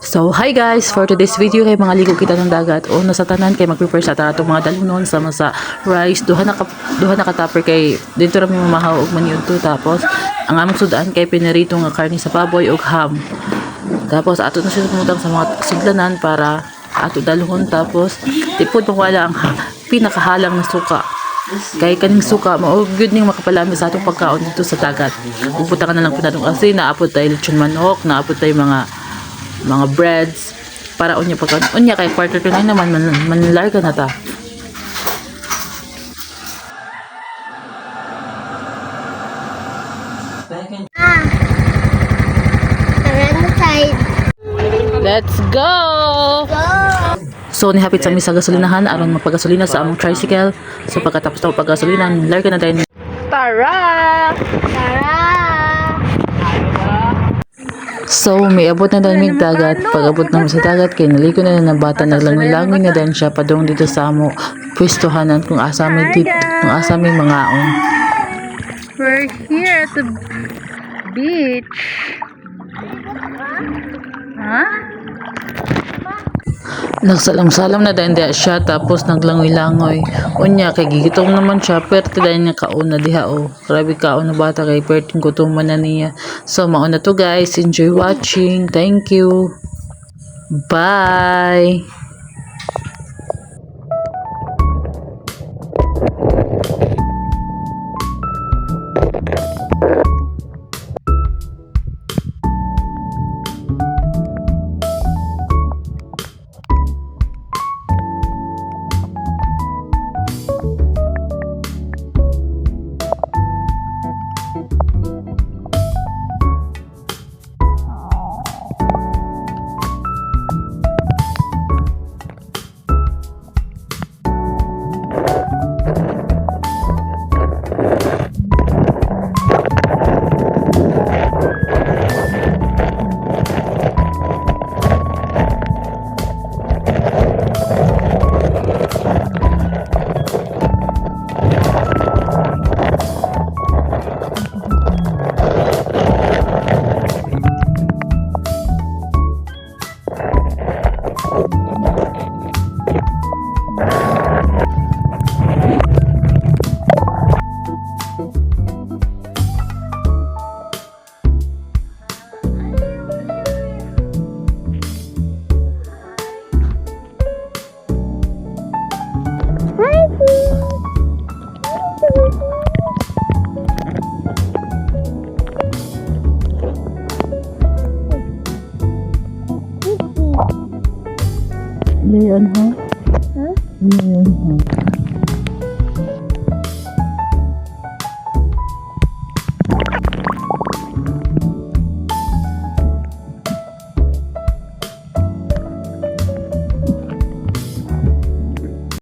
So, hi guys! For today's video kay mga ligo kita ng dagat. Una sa tanan kay mag-prepare sa atong mga dalunon sama sa rice. Duha na ka-tupper kay dito ra mi mamahaw og maniud to. Tapos ang among sudan kay pinarito nga karne sa baboy ug ham. Tapos ato na siya pumutang sa mga sudlanan para ato daluhon. Tapos tipod wala ang pinakahalang na suka. Kay kaning suka mao gyud ning makapalami sa atong pagkaon dito sa dagat. Pupunta ka na lang pinadong kasi naapod tayo lechon manok, naapod tayo mga breads para unya pagkaon. Unya kay quarter to 9 naman manlarga na ta. Let's go! So nihapit sa mi sa gasolinahan aron magpagasolina sa among tricycle. So pagkatapos na paggasolina, larga na tayo. Tara! So, may abot na dahil dagat. Pag abot naman sa dagat, kay naligo na ng bata, naglangoy-langoy na din siya padung dito sa amo pwestohanan kung asa may dito, kung asa may mga on. We're here at the beach. Huh? Nagsalam-salam na dahil siya, tapos naglangoy-langoy. Unya, kay gigitong naman siya, perte dahil niya kauna diha o. Grabe kaon na bata kay perting gutuman na niya. So, mauna to guys. Enjoy watching. Thank you. Bye! Leon, huh? Yun,